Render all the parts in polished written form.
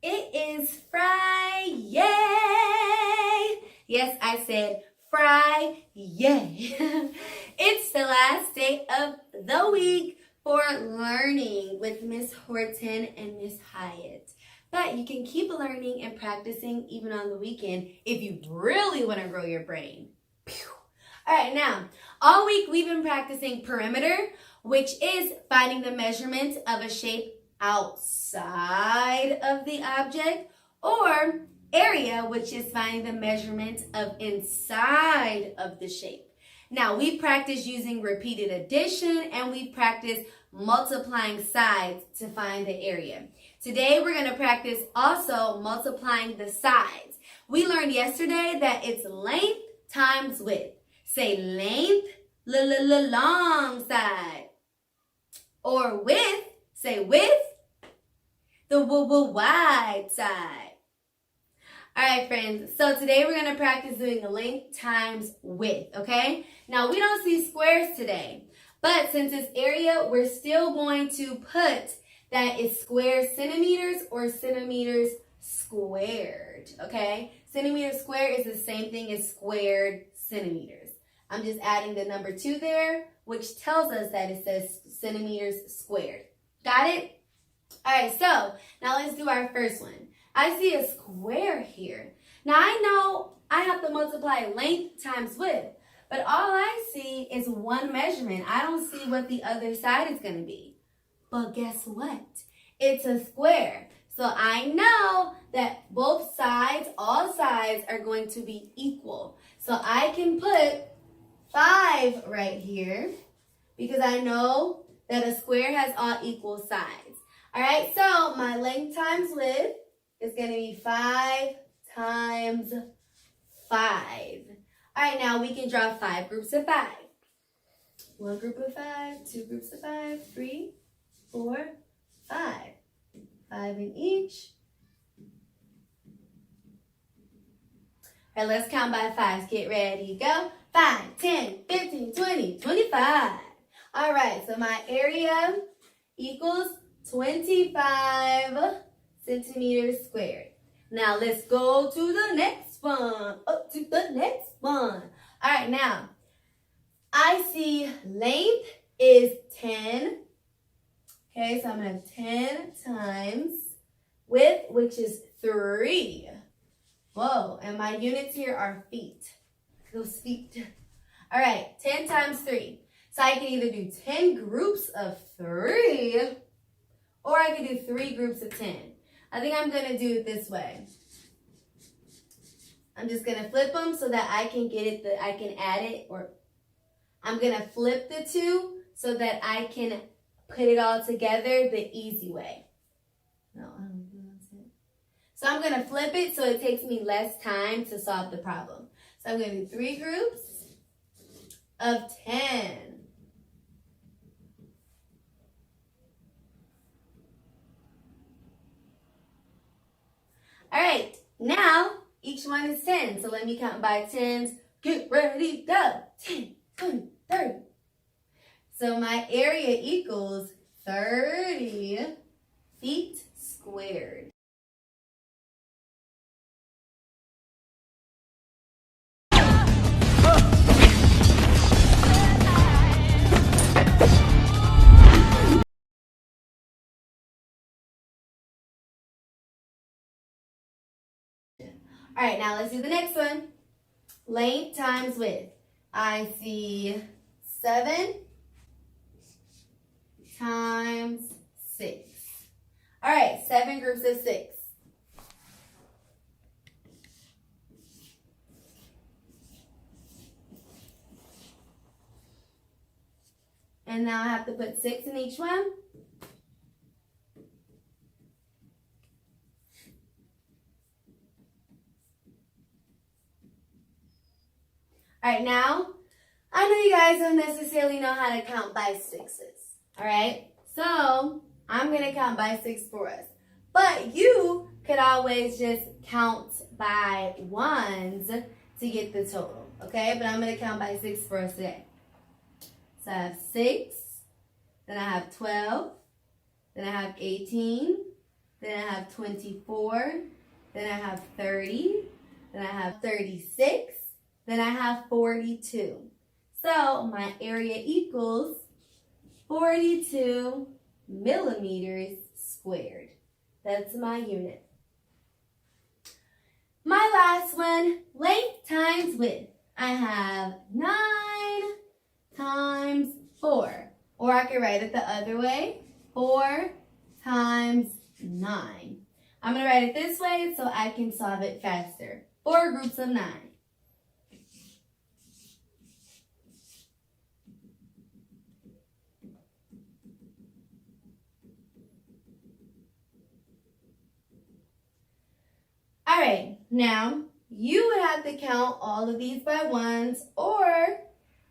It is Friday. Yes, I said Friday. It's the last day of the week for learning with Miss Horton and Miss Hyatt. But you can keep learning and practicing even on the weekend if you really want to grow your brain. Pew. All right, now, all week we've been practicing perimeter, which is finding the measurements of a shape outside of the object, or area, which is finding the measurements of inside of the shape. Now, we practice using repeated addition and we practice multiplying sides to find the area. Today, we're going to practice also multiplying the sides. We learned yesterday that it's length times width. Say length, long side. Or width, say width, the wide side. All right, friends, so today we're going to practice doing length times width, okay? Now, we don't see squares today, but since it's area, we're still going to put that it's square centimeters or centimeters squared, okay? Centimeter squared is the same thing as squared centimeters. I'm just adding the number 2 there, which tells us that it says centimeters squared. Got it? All right, so now let's do our first one. I see a square here. Now I know I have to multiply length times width, but all I see is one measurement. I don't see what the other side is going to be. But guess what? It's a square. So I know that both sides, all sides are going to be equal. So I can put 5 right here because I know that a square has all equal sides. All right, so my length times width is going to be 5 times 5. All right, now we can draw 5 groups of 5. 1 group of 5, 2 groups of 5, 3, 4, 5. 5 in each. All right, let's count by 5s. Get ready, go. 5, 10, 15, 20, 25. All right, so my area equals 25 centimeters squared. Now let's go to the next one. Up to the next one. All right, now I see length is 10. Okay, so I'm going to have 10 times width, which is 3. Whoa, and my units here are feet. Those feet. All right, 10 times 3. So I can either do 10 groups of 3, or I can do 3 groups of 10. I think I'm going to do it this way. I'm just going to flip them so that I can get it, I can add it, or I'm going to flip the 2 so that I can put it all together the easy way. No, I don't know. So I'm going to flip it so it takes me less time to solve the problem. So I'm going to do 3 groups of 10. All right, now each one is 10. So let me count by 10s. Get ready, go. 10, 20, 30. So my area equals 30 feet squared. All right, now let's do the next one. Length times width. I see 7 times 6. All right, 7 groups of 6. And now I have to put 6 in each one. All right, now, I know you guys don't necessarily know how to count by 6s. All right, so I'm going to count by 6 for us. But you could always just count by 1s to get the total, okay? But I'm going to count by 6 for us today. So I have 6, then I have 12, then I have 18, then I have 24, then I have 30, then I have 36, then I have 42. So my area equals 42 millimeters squared. That's my unit. My last one, length times width. I have 9 times 4. Or I could write it the other way, 4 times 9. I'm going to write it this way so I can solve it faster. 4 groups of 9. All right, now you would have to count all of these by ones, or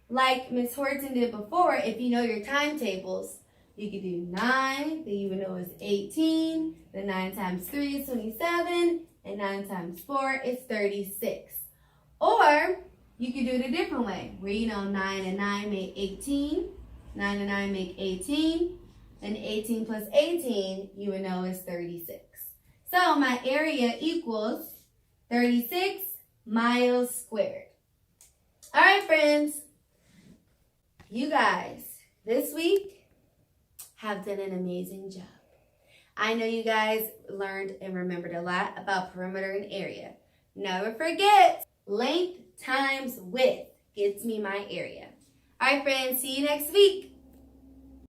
like Miss Horton did before, if you know your timetables, you could do 9, then you would know it's 18, then 9 times 3 is 27, and 9 times 4 is 36. Or you could do it a different way, where you know 9 and 9 make 18, 9 and 9 make 18, and 18 plus 18 you would know is 36. So my area equals 36 miles squared. All right, friends. You guys, this week, have done an amazing job. I know you guys learned and remembered a lot about perimeter and area. Never forget, length times width gets me my area. All right, friends, see you next week.